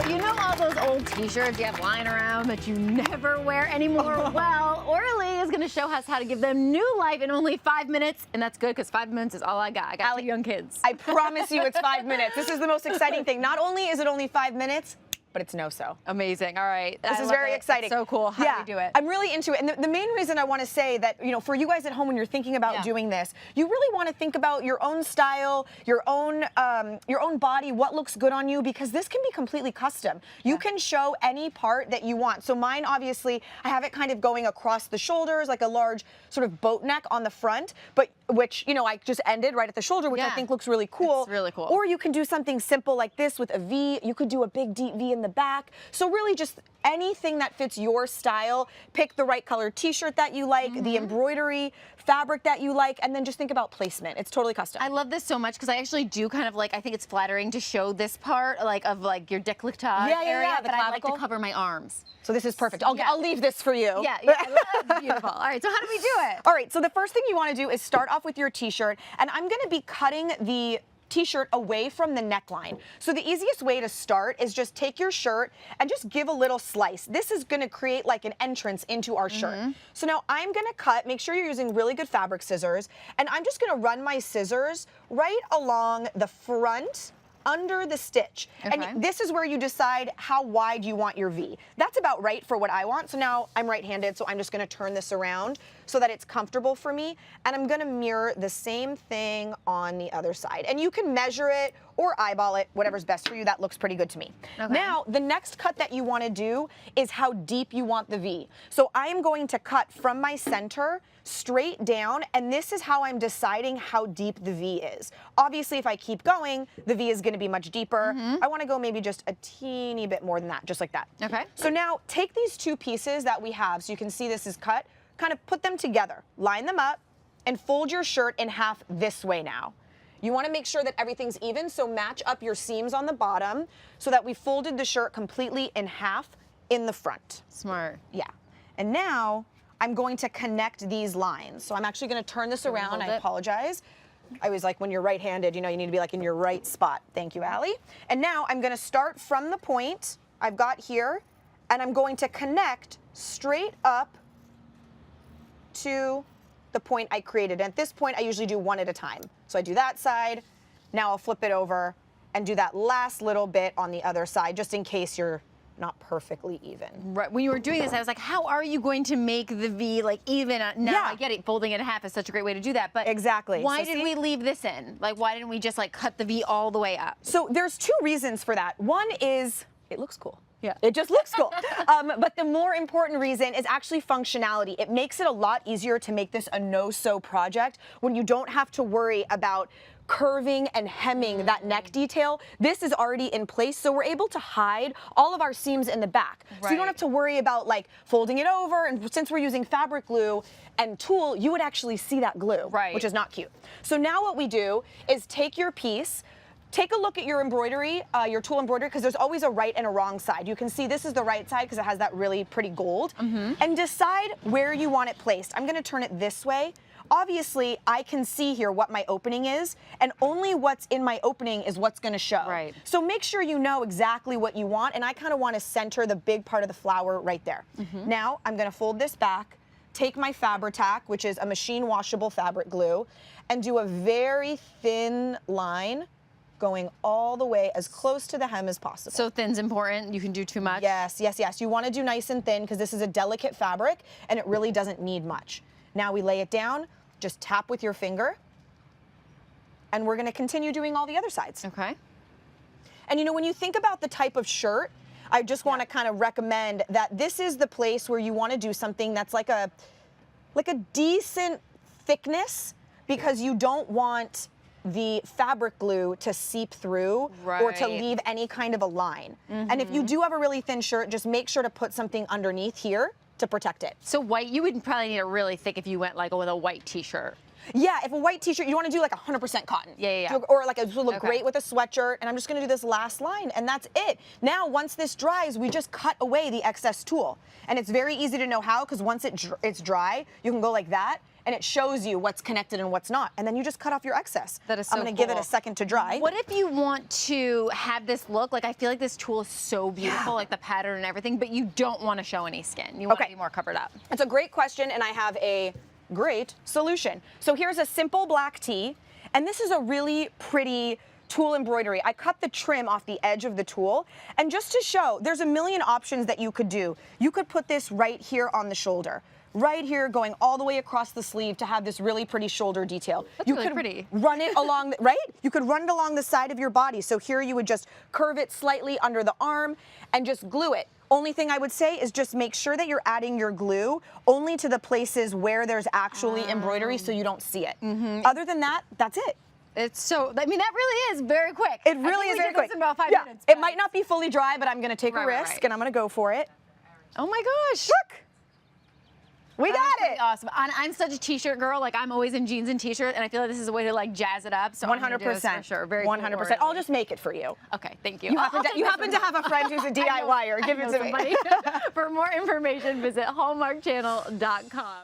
You know all those old t-shirts you have lying around that you never wear anymore? Well, Orly is going to show us how to give them new life in only 5 minutes. And that's good because 5 minutes is all I got. I got 2 young kids. I promise you it's 5 minutes. This is the most exciting thing. Not only is it only 5 minutes, but it's no-so. Amazing. All right. This is very exciting. It's so cool. How do we do it? I'm really into it. And the main reason I want to say that, you know, for you guys at home when you're thinking about doing this, you really want to think about your own style, your own body, what looks good on you, because this can be completely custom. You can show any part that you want. So mine, obviously, I have it kind of going across the shoulders, like a large sort of boat neck on the front, but which, you know, I just ended right at the shoulder, which I think looks really cool. It's really cool. Or you can do something simple like this with a V. You could do a big deep V in the back. So really just anything that fits your style. Pick the right color t-shirt that you like, the embroidery, fabric that you like, and then just think about placement. It's totally custom. I love this so much because I actually do kind of like, I think it's flattering to show this part of your décolletage area, but I like to cover my arms. So this is perfect. I'll leave this for you. Yeah, that's beautiful. All right, so how do we do it? All right, so the first thing you want to do is start off with your t-shirt, and I'm going to be cutting the t-shirt away from the neckline. So the easiest way to start is just take your shirt and just give a little slice. This is going to create like an entrance into our shirt. So now I'm going to cut, make sure you're using really good fabric scissors, and I'm just going to run my scissors right along the front under the stitch. And this is where you decide how wide you want your V. That's about right for what I want. So now I'm right-handed, so I'm just gonna turn this around so that it's comfortable for me. And I'm gonna mirror the same thing on the other side. And you can measure it or eyeball it, whatever's best for you. That looks pretty good to me. Now, the next cut that you wanna do is how deep you want the V. So I am going to cut from my center straight down, and this is how I'm deciding how deep the V is. Obviously, if I keep going, the V is gonna be much deeper. I wanna go maybe just a teeny bit more than that, just like that. Okay. So now take these 2 pieces that we have, so you can see this is cut, kind of put them together, line them up, and fold your shirt in half this way now. You wanna make sure that everything's even, so match up your seams on the bottom so that we folded the shirt completely in half in the front. Smart. Yeah. And now, I'm going to connect these lines. So I'm actually going to turn this around. I apologize. I was like, when you're right-handed, you know, you need to be like in your right spot. Thank you, Allie. And now I'm going to start from the point I've got here, and I'm going to connect straight up to the point I created. And at this point, I usually do one at a time. So I do that side. Now I'll flip it over and do that last little bit on the other side, just in case you're not perfectly even. Right. When you were doing this, I was like, how are you going to make the V like even? Now I get it. Folding it in half is such a great way to do that. But why did we leave this in? Like, why didn't we just like cut the V all the way up? So there's 2 reasons for that. One is it looks cool. Yeah, it just looks cool. But the more important reason is actually functionality. It makes it a lot easier to make this a no-sew project when you don't have to worry about curving and hemming that neck detail. This is already in place, so we're able to hide all of our seams in the back. So you don't have to worry about like folding it over, and since we're using fabric glue and tulle, you would actually see that glue, which is not cute. So now what we do is take your piece, take a look at your embroidery, your tulle embroidery, because there's always a right and a wrong side. You can see this is the right side because it has that really pretty gold. And decide where you want it placed. I'm gonna turn it this way. Obviously, I can see here what my opening is, and only what's in my opening is what's gonna show. So make sure you know exactly what you want, and I kind of want to center the big part of the flower right there. Now, I'm gonna fold this back, take my Fabri-Tac, which is a machine washable fabric glue, and do a very thin line going all the way as close to the hem as possible. So thin's important. You can do too much. Yes, yes, yes. You want to do nice and thin because this is a delicate fabric and it really doesn't need much. Now we lay it down, just tap with your finger, and we're going to continue doing all the other sides. Okay. And you know, when you think about the type of shirt, I just want to kind of recommend that this is the place where you want to do something that's like a decent thickness, because you don't want the fabric glue to seep through or to leave any kind of a line. And if you do have a really thin shirt, just make sure to put something underneath here to protect it. So white, you would probably need it really thick if you went like with a white t-shirt. Yeah, if a white t-shirt, you want to do like 100% cotton. Yeah. Or like it would look great with a sweatshirt. And I'm just going to do this last line, and that's it. Now, once this dries, we just cut away the excess tulle. And it's very easy to know how, because once it's dry, you can go like that, and it shows you what's connected and what's not. And then you just cut off your excess. That is so I'm gonna give it cool. a second to dry. What if you want to have this look, like I feel like this tool is so beautiful, like the pattern and everything, but you don't want to show any skin. You want to be more covered up. It's a great question, and I have a great solution. So here's a simple black tee, and this is a really pretty tool embroidery. I cut the trim off the edge of the tool, and just to show, there's a million options that you could do. You could put this right here on the shoulder, right here going all the way across the sleeve to have this really pretty shoulder detail. That's you really could pretty. run it along, right? You could run it along the side of your body. So here you would just curve it slightly under the arm and just glue it. Only thing I would say is just make sure that you're adding your glue only to the places where there's actually embroidery so you don't see it. Other than that, that's it. It's so, I mean, that really is very quick. It really is very quick. In about 5 minutes. It might not be fully dry, but I'm gonna take a risk right. and I'm gonna go for it. Oh my gosh. Look! We got it! Awesome. I'm such a t-shirt girl. Like I'm always in jeans and t-shirt, and I feel like this is a way to like jazz it up. So 100%. for sure. Very 100%. I'll just make it for you. Okay, thank you. You happen to have a friend who's a DIYer. Give it to me. For more information, visit hallmarkchannel.com.